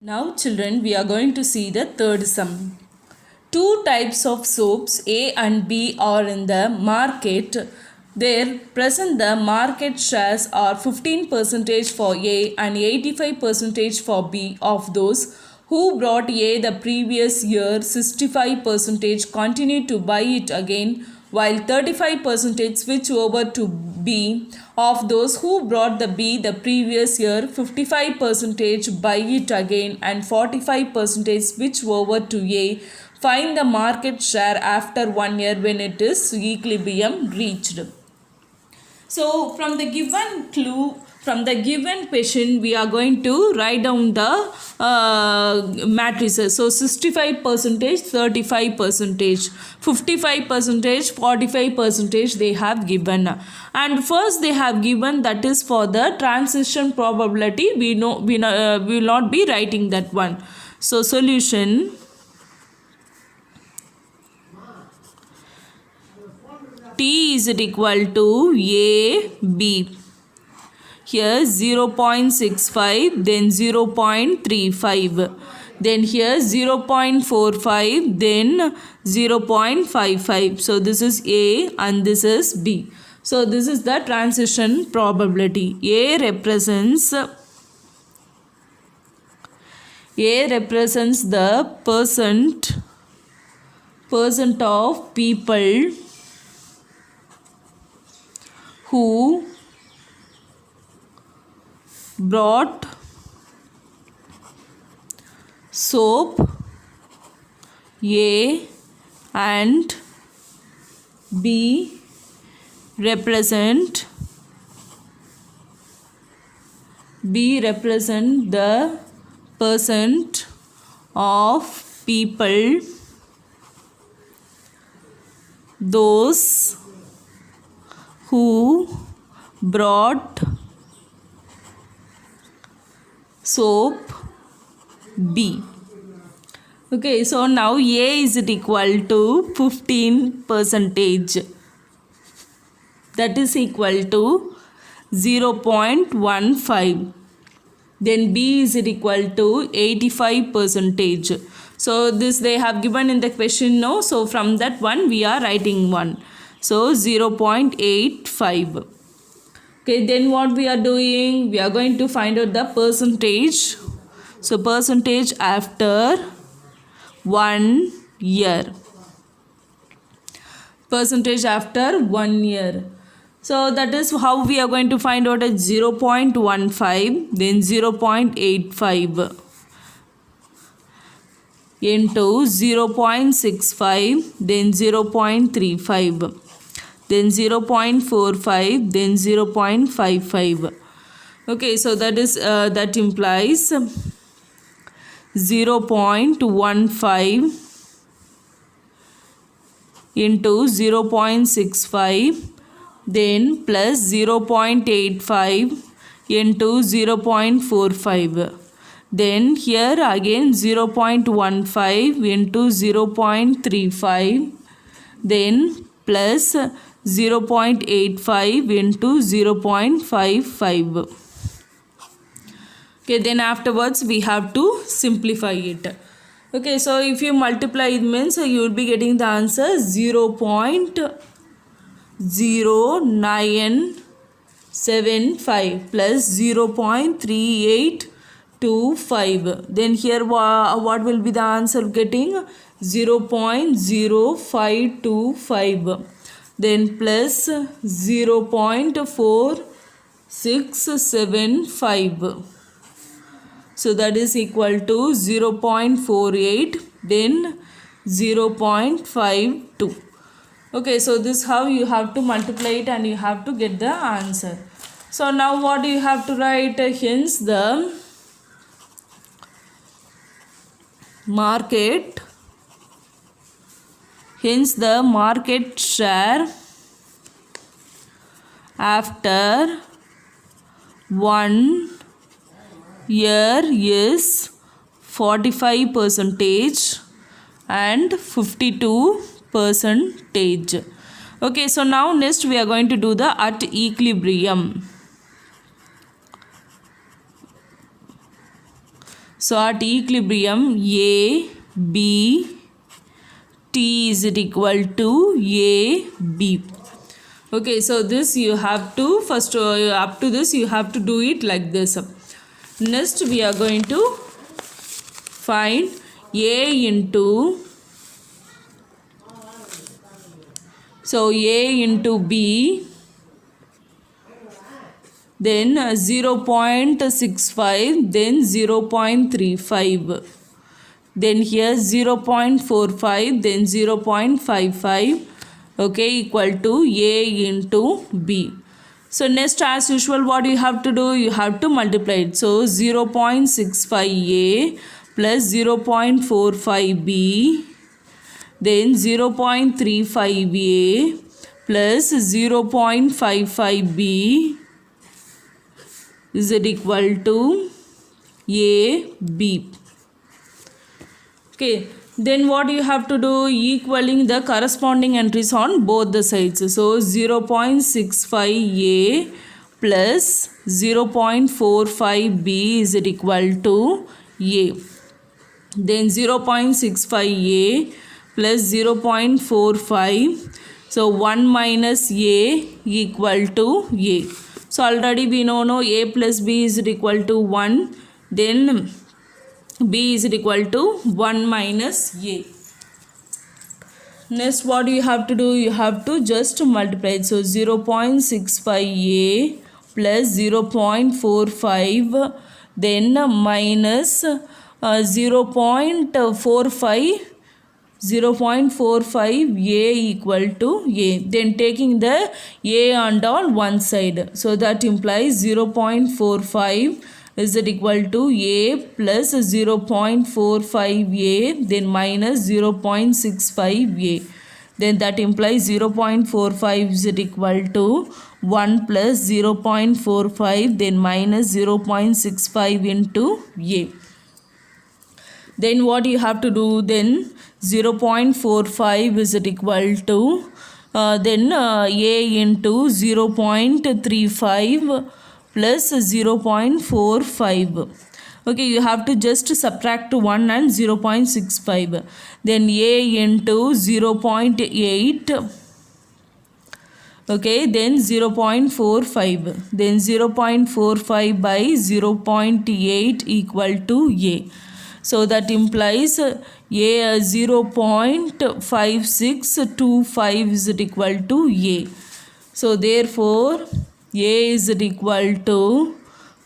Now children, we are going to see the third sum. Two types of soaps A and B are in the market. There present the market shares are 15% for A and 85% for B. Of those who bought A the previous year, 65% continue to buy it again, while 35% switch over to B. Of those who bought the B the previous year, 55% buy it again and 45% switch over to A. Find the market share after 1 year when it is equilibrium reached. So from the given clue, from the given question, we are going to write down the matrices. So 65%, 35%, 55%, 45% they have given. And first they have given, that is for the transition probability. We will not be writing that one. So solution. T is equal to A, B. Here 0.65, then 0.35. Then here 0.45, then 0.55. So this is A and this is B. So this is the transition probability. A represents the percent of people who brought soap A and B represent the percent of people those who brought soap B. Okay, so now A is equal to 15%. That is equal to 0.15. Then B is equal to 85%. So this they have given in the question, no? So from that one we are writing one. So 0.85. Okay, then what we are doing? We are going to find out the percentage. So percentage after 1 year. Percentage after 1 year. So that is how we are going to find out at 0.15, then 0.85 into 0.65, then 0.35. Then 0.45, then 0.55. Okay, so that is that implies 0.15 into 0.65, then plus 0.85 into 0.45. Then here again 0.15 into 0.35, then plus 0.85 into 0.55. Okay, then afterwards we have to simplify it. Okay, so if you multiply it means you will be getting the answer 0.0975 plus 0.3825. Then here what will be the answer getting? 0.0525. Then plus 0.4675. So that is equal to 0.48, then 0.52. Okay, so this how you have to multiply it and you have to get the answer. So now what do you have to write? Hence the market share after 1 year is 45% and 52%. Okay, so now next we are going to do the at equilibrium. So at equilibrium A, B, T is equal to A, B. Okay, so this you have to first up to this you have to do it like this. Next we are going to find A into, so A into B, then 0.65, then 0.35, then here 0.45, then 0.55, okay, equal to A into B. So next, as usual, what you have to do, you have to multiply it. So 0.65A plus 0.45B, then 0.35A plus 0.55B is equal to AB. Okay, then what you have to do, equaling the corresponding entries on both the sides. So 0.65A plus 0.45B is equal to A. Then 0.65A plus 0.45, so 1 minus A equal to A. So already we know A plus B is equal to 1, then B is equal to 1 minus A. Next what you have to do, you have to just multiply it. So 0.65A plus 0.45, then minus 0.45A equal to A. Then taking the A and all one side. So that implies 0.45 is equal to A plus 0.45A, then minus 0.65A. Then that implies 0.45 is equal to 1 plus 0.45, then minus 0.65 into A. Then what you have to do, then 0.45 is equal to then A into 0.35 plus 0.45. Okay, you have to just subtract 1 and 0.65. Then A into 0.8. Okay, then 0.45. Then 0.45 by 0.8 equal to A. So that implies A 0.5625 is equal to A. So therefore A is equal to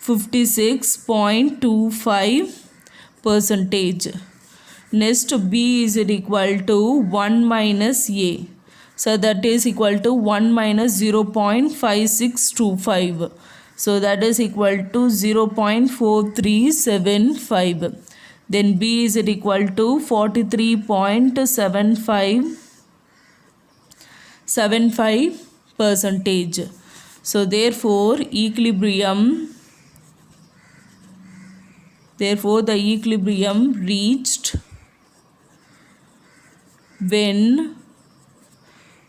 56.25%. Next B is equal to 1 minus A. So that is equal to 1 minus 0.5625. So that is equal to 0.4375. Then B is equal to 43.75%. So therefore the equilibrium reached when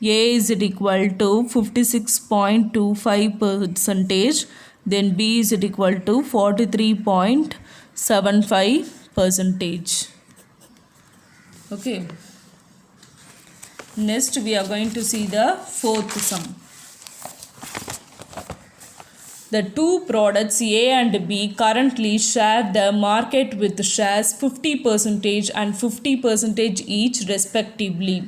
A is equal to 56.25%, then B is equal to 43.75%. Okay. Next we are going to see the fourth sum. The two products A and B currently share the market with shares 50% and 50% each respectively.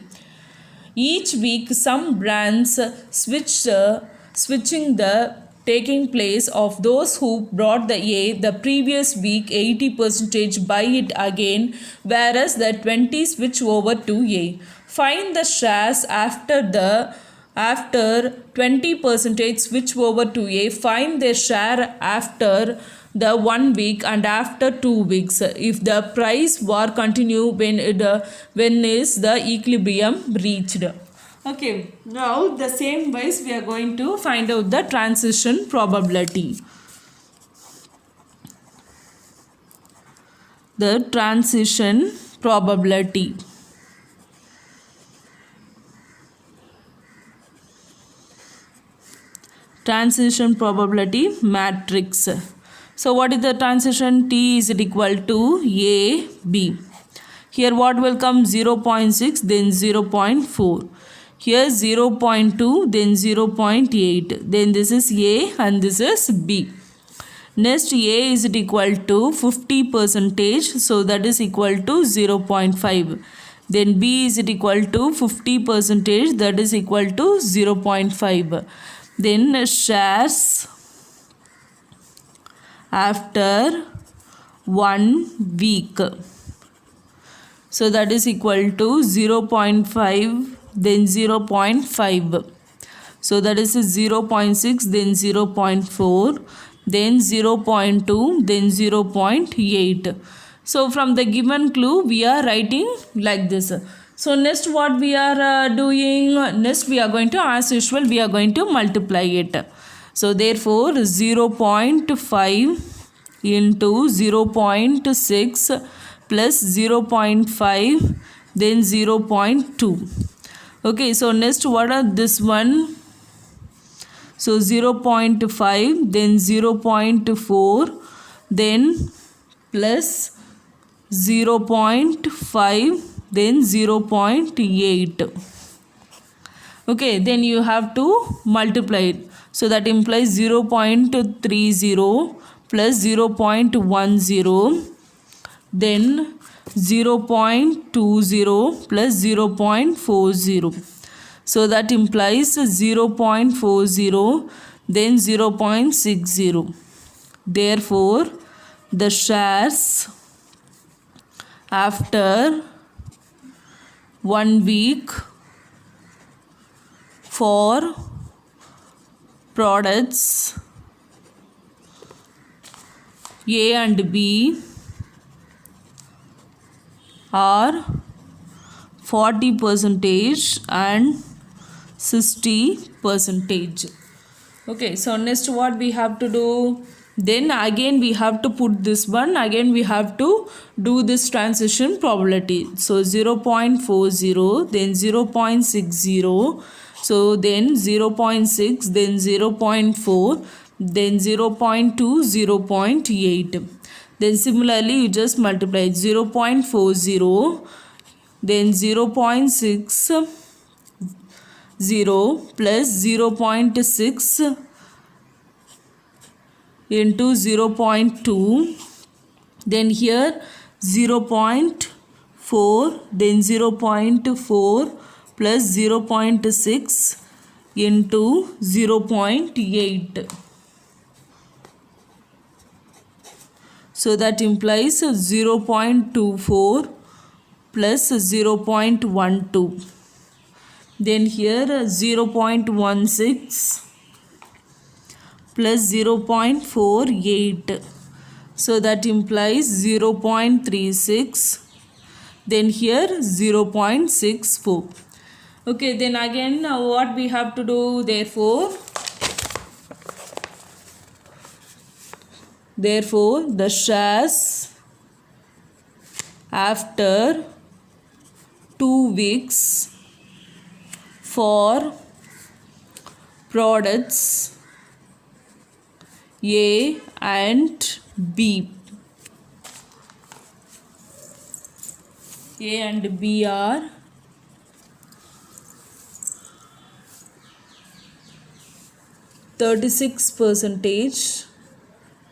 Each week some brands switching the taking place of those who brought the A the previous week 80% buy it again, whereas the 20 switch over to A. Find the shares after 20% switch over to A. Find their share after the 1 week and after 2 weeks if the price war continue when is the equilibrium reached. Okay, now the same ways we are going to find out the transition probability. The transition probability. Transition probability matrix. So what is the transition? T is equal to A, B. Here what will come? 0.6, then 0.4. Here 0.2, then 0.8. Then this is A and this is B. Next, A is equal to 50%, so that is equal to 0.5. Then B is equal to 50%, that is equal to 0.5. Then shares after 1 week. So that is equal to 0.5, then 0.5. So that is 0.6, then 0.4, then 0.2, then 0.8. So from the given clue, we are writing like this. So next what we are doing? Next we are going to, as usual, we are going to multiply it. So therefore 0.5 into 0.6 plus 0.5, then 0.2. Okay, so next what are this one? So 0.5, then 0.4, then plus 0.5, then 0.8. Okay, then you have to multiply it. So that implies 0.30 plus 0.10, then 0.20 plus 0.40. So that implies 0.40, then 0.60. Therefore, the shares after 1 week for products A and B are 40% and 60%. Okay, so next what we have to do? Then again we have to put this one, again we have to do this transition probability. So 0.40, then 0.60, so then 0.6, then 0.4, then 0.2, 0.8. Then similarly you just multiply 0.40, then 0.60 plus 0.6 into 0.2, then here 0.4, then 0.4 plus 0.6 into 0.8. So that implies 0.24 plus 0.12. Then here 0.16 plus 0.48. So that implies 0.36. Then here 0.64. Okay, then again what we have to do? Therefore the shares after 2 weeks for products A and B. A and B are 36%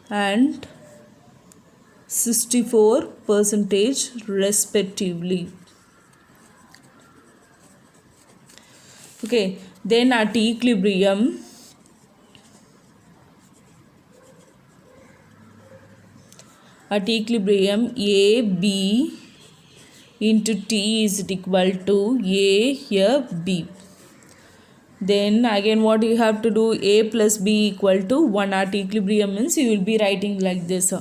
and 64% respectively. Okay, then at equilibrium, A, B into T is equal to A here B. Then again what you have to do? A plus B equal to 1 at equilibrium means you will be writing like this.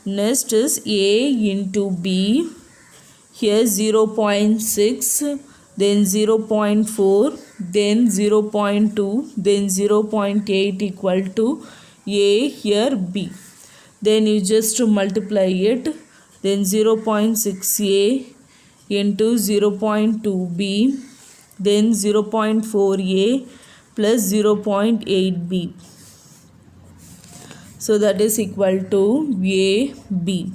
Next is A into B. Here 0.6, then 0.4, then 0.2, then 0.8 equal to A here B. Then you just multiply it. Then 0.6A into 0.2B, then 0.4A plus 0.8B. So that is equal to AB.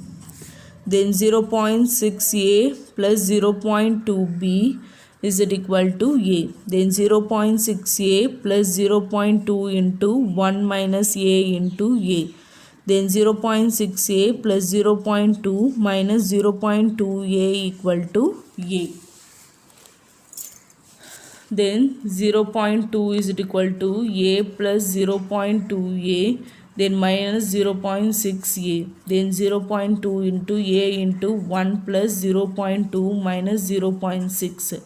Then 0.6A plus 0.2B is it equal to A. Then 0.6A plus 0.2 into 1 minus A into A. Then 0.6A plus 0.2 minus 0.2A equal to A. Then 0.2 is equal to A plus 0.2A, then minus 0.6A, then 0.2 into A into 1 plus 0.2 minus 0.6,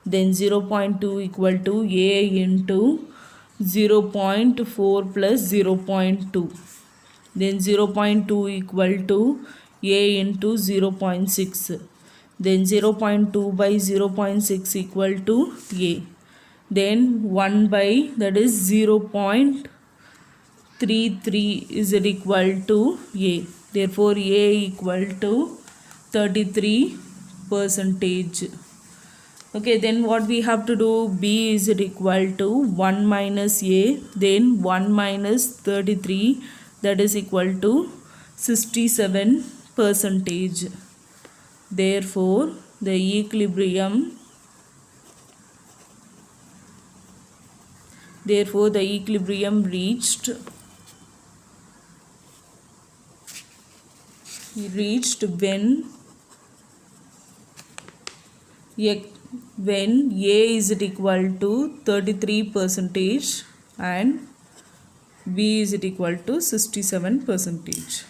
then 0.2 equal to A into 0.4 plus 0.2, then 0.2 equal to A into 0.6, then 0.2 by 0.6 equal to A, then 1 by that is 0.33 is it equal to A, therefore A equal to 33 percentage. Okay, then what we have to do, B is it equal to 1 minus A, then 1 minus 33, that is equal to 67 percentage. Therefore the equilibrium reached when A is equal to 33 percentage and B is equal to 67 percentage.